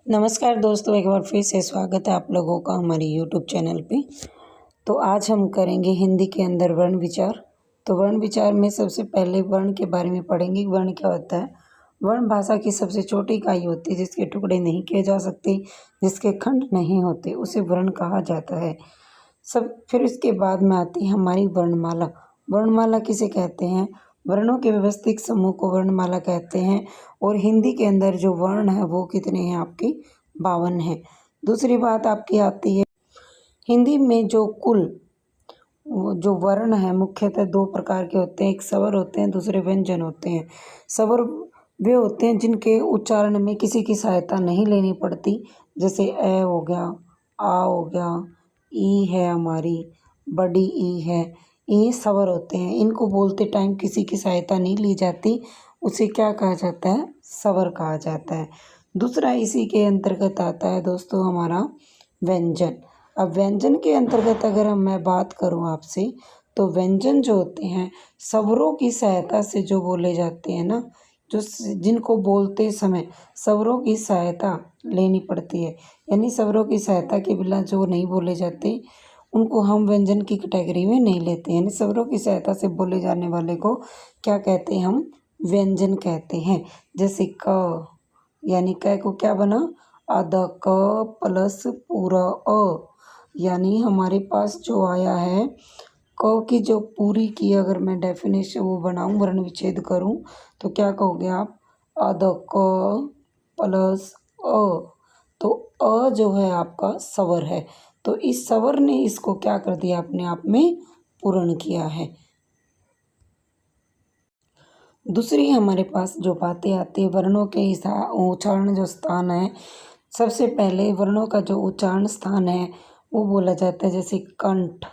नमस्कार दोस्तों, एक बार फिर से स्वागत है आप लोगों का हमारे यूट्यूब चैनल पे। तो आज हम करेंगे हिंदी के अंदर वर्ण विचार। तो वर्ण विचार में सबसे पहले वर्ण के बारे में पढ़ेंगे। वर्ण क्या होता है? वर्ण भाषा की सबसे छोटी इकाई होती है जिसके टुकड़े नहीं किए जा सकते, जिसके खंड नहीं होते, उसे वर्ण कहा जाता है। फिर इसके बाद में आती है हमारी वर्णमाला। वर्णमाला किसे कहते हैं? वर्णों के व्यवस्थित समूह को वर्णमाला कहते हैं। और हिंदी के अंदर जो वर्ण है वो कितने हैं? आपके 52 हैं। दूसरी बात आपकी आती है हिंदी में जो वर्ण है मुख्यतः दो प्रकार के होते हैं। एक स्वर होते हैं, दूसरे व्यंजन होते हैं। स्वर वे होते हैं जिनके उच्चारण में किसी की सहायता नहीं लेनी पड़ती, जैसे ए हो गया, आ हो गया, ई है हमारी, बड़ी ई है। ये स्वर होते हैं, इनको बोलते टाइम किसी की सहायता नहीं ली जाती, उसे क्या कहा जाता है? स्वर कहा जाता है। दूसरा इसी के अंतर्गत आता है दोस्तों हमारा व्यंजन। अब व्यंजन के अंतर्गत अगर मैं बात करूं आपसे, तो व्यंजन जो होते हैं स्वरों की सहायता से जो बोले जाते हैं ना, जिनको बोलते समय स्वरों की सहायता लेनी पड़ती है, यानी स्वरों की सहायता के बिना जो नहीं बोले जाते उनको हम व्यंजन की कैटेगरी में नहीं लेते। यानी स्वरों की सहायता से बोले जाने वाले को क्या कहते हैं? हम व्यंजन कहते हैं। जैसे क, यानी क को क्या बना? आधा क प्लस पूरा अ, यानी हमारे पास जो आया है क की जो पूरी की अगर मैं डेफिनेशन वो बनाऊं, वर्ण विच्छेद करूं, तो क्या कहोगे आप? आधा क प्लस अ। तो अ जो है आपका स्वर है, तो इस स्वर ने इसको क्या कर दिया? अपने आप में पूर्ण किया है। दूसरी हमारे पास जो बातें आती है वर्णों के उच्चारण जो स्थान है, सबसे पहले वर्णों का जो उच्चारण स्थान है वो बोला जाता है, जैसे कंठ,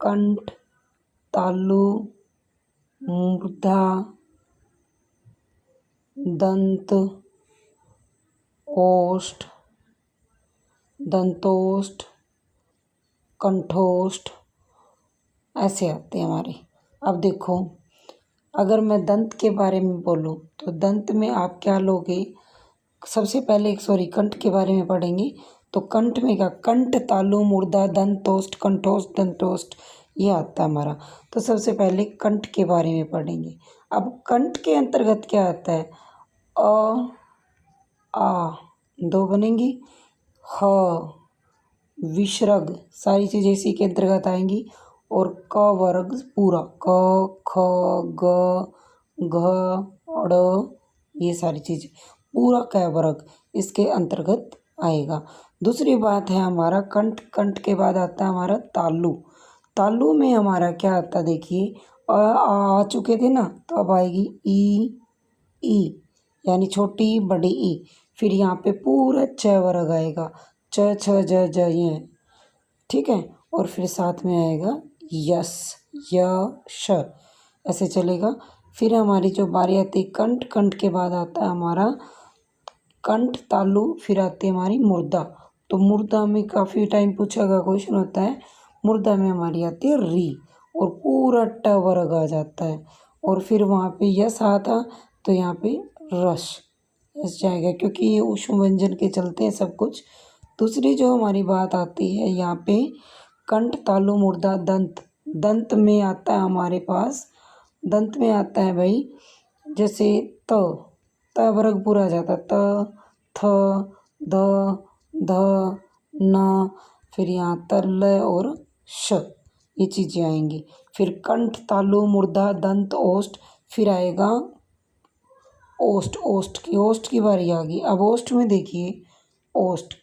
कंठ, तालु, मूर्धा, दंत, ओष्ठ, दंतोष्ठ, कंठोष्ठ, ऐसे आते हैं हमारे। अब देखो, अगर मैं दंत के बारे में बोलूं तो दंत में आप क्या लोगे? सबसे पहले कंठ के बारे में पढ़ेंगे। तो कंठ में क्या? कंठ, तालु, मूर्धा, दंतोष्ठ, कंठोष्ठ, दंतोष्ठ, ये आता है हमारा। तो सबसे पहले कंठ के बारे में पढ़ेंगे। अब कंठ के अंतर्गत क्या आता है? अ, आ, दो बनेंगी, ह, विसर्ग, सारी चीज़ें इसी के अंतर्गत आएंगी। और क वर्ग पूरा, क ख ग घ ड़, ये सारी चीज़ें पूरा क वर्ग इसके अंतर्गत आएगा। दूसरी बात है हमारा कंठ। कंठ के बाद आता है हमारा तालु। तालु में हमारा क्या आता है? देखिए, आ चुके थे ना, तो अब आएगी ई, यानी छोटी बड़ी ई। फिर यहाँ पे पूरा च वर्ग आएगा, च छ ज ज ये, ठीक है। और फिर साथ में आएगा यस, य श, ऐसे चलेगा। फिर हमारी जो बारी आती है कंठ। कंठ के बाद आता है हमारा कंठ, तालु, फिर आती है हमारी मुर्दा। तो मुर्दा में काफ़ी टाइम पूछा गया क्वेश्चन होता है। मुर्दा में हमारी आती है री, और पूरा ट वर्ग आ जाता है। और फिर वहाँ पे यस आता, तो यहाँ पे रस यस जाएगा, क्योंकि ये ऊष्म व्यंजन के चलते हैं सब कुछ। दूसरी जो हमारी बात आती है यहाँ पे कंठ, तालु, मुर्दा, दंत। दंत में आता है हमारे पास, दंत में आता है भाई, जैसे त वर्ग पूरा आ जाता है, त थ द ध न, फिर यहाँ तर ल और श, ये चीज़ें आएंगी। फिर कंठ, तालु, मुर्दा, दंत, ओष्ठ, फिर आएगा ओष्ठ। ओष्ठ की बारी आ गई। अब ओष्ठ में देखिए, ओष्ठ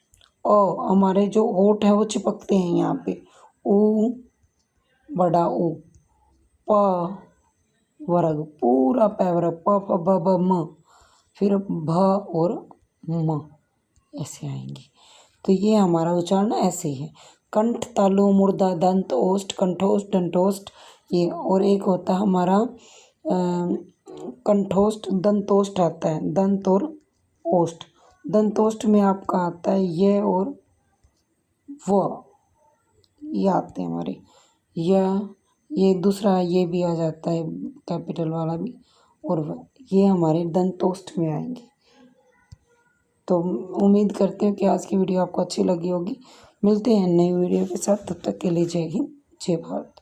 हमारे जो होठ है वो चिपकते हैं यहाँ पे, ऊ, बड़ा ऊ, प वर्ग पूरा प वर्ग, प फ ब ब म, फिर भ और म, ऐसे आएंगे। तो ये हमारा उच्चारण ऐसे ही है, कंठ, तालु, मुर्दा, दंत, ओष्ठ, कंठोष्ठ, दंतोष्ठ, ये। और एक होता है हमारा कंठोष्ठ, दंतोष्ठ आता है, दंत और ओष्ठ। दंतोष्ठ में आपका आता है ये और व, ये आते हैं हमारे, ये दूसरा ये भी आ जाता है कैपिटल वाला भी, और ये हमारे दंतोष्ठ में आएंगे। तो उम्मीद करती हूँ कि आज की वीडियो आपको अच्छी लगी होगी। मिलते हैं नई वीडियो के साथ, तब तक के लिए जय हिंद, जय भारत।